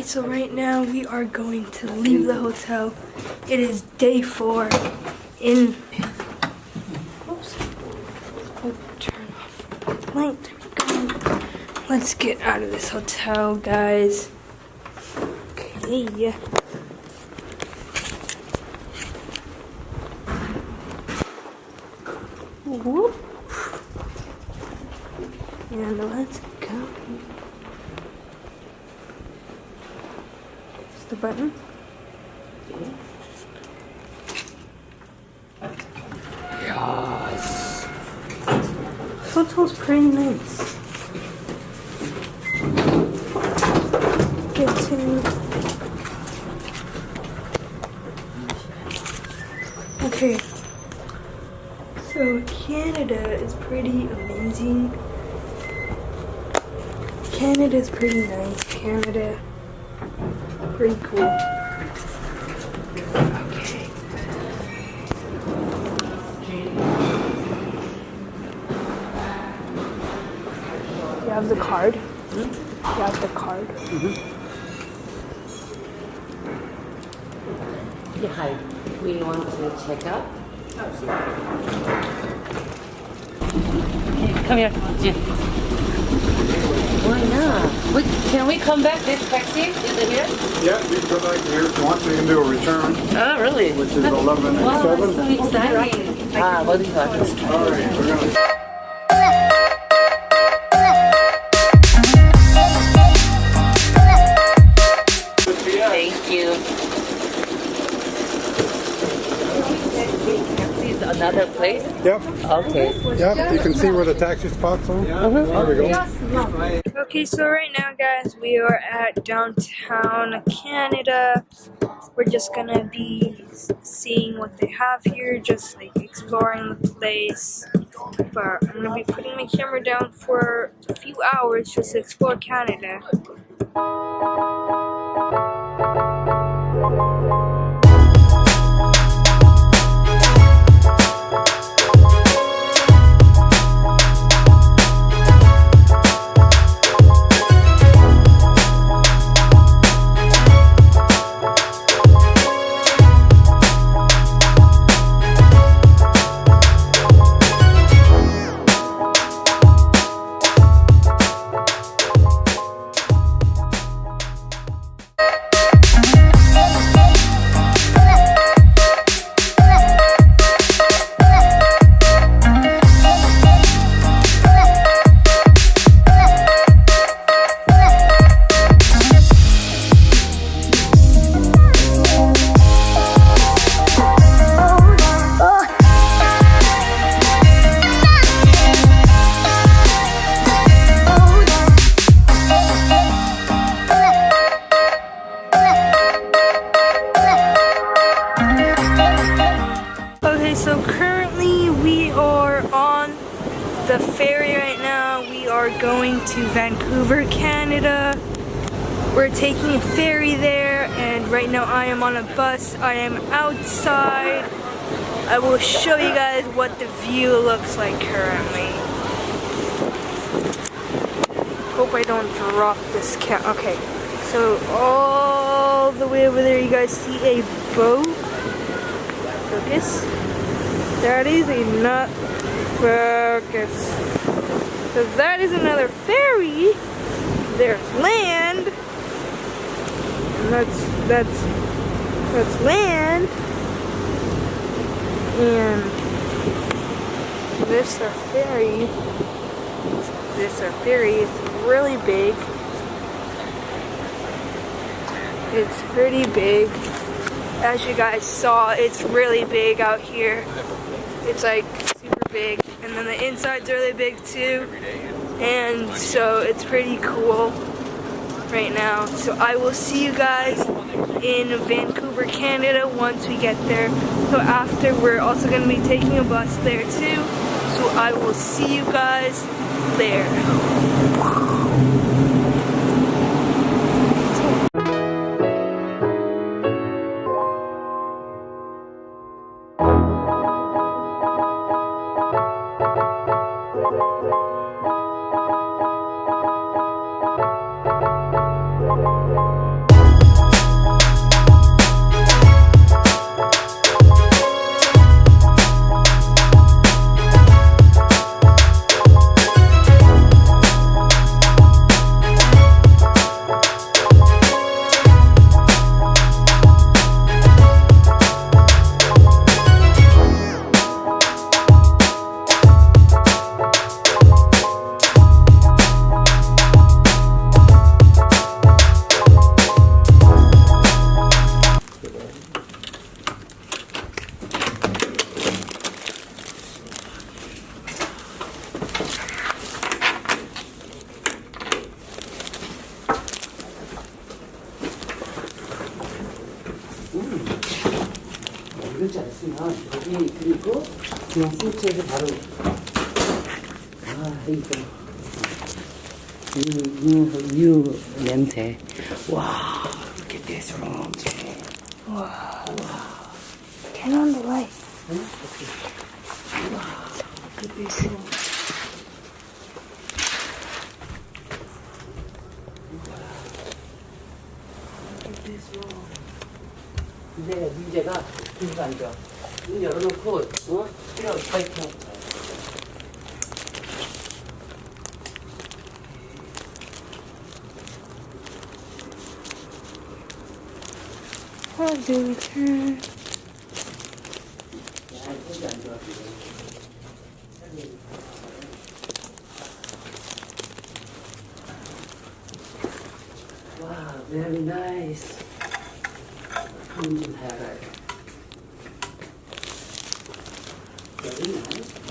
So right now we are going to leave the hotel. It is day 4 in... Oops. Oh, turn off light. There we go. Let's get out of this hotel, guys. Okay. Whoop. And let's go. Is the button? Yes. This hotel's pretty nice. Get to. Okay. So Canada is pretty amazing. Canada's pretty nice. Canada, pretty cool. Okay. You have the card? You have the card? Yeah, hi. We want to check out. Okay, come here. Jin. Why not? Can we come back this taxi? Is it here? Yeah, you can go back here if you want to. You can do a return, Oh, really? which is 11 and Wow, 7. that's so exciting. Ah, what do you want? All right, we're going to... Thank you. This is another place? Yep, Okay. yep. You can see where the taxi spots are. There we go. Okay, so right now, guys, we are at downtown Canada. We're just gonna be seeing what they have here, just like exploring the place. But I'm gonna be putting my camera down for a few hours just to explore Canada. So currently we are on the ferry right now. We are going to Vancouver, Canada. We're taking a ferry there, and right now I am on a bus. I am outside. I will show you guys what the view looks like currently. Hope I don't drop this cat. Okay, so all the way over there you guys see a boat. Focus. That is enough focus. So that is another ferry. There's land. And that's land. And this our ferry. This our ferry is really big. It's pretty big. As you guys saw, it's really big out here. It's like super big, and then the inside's really big too, and so it's pretty cool right now. So I will see you guys in Vancouver, Canada once we get there. So after, we're also going to be taking a bus there too, so I will see you guys there. 그렇지 않으면 여기 그리고 그냥 스위치에서 바로 이거 유 냄새. 와, look at this room. Turn on the light. 근데 문제가 그거 안 좋아. 문 열어놓고 필요 없다 이렇게. How do we turn? Wow, very nice. 좀 해라. Very nice.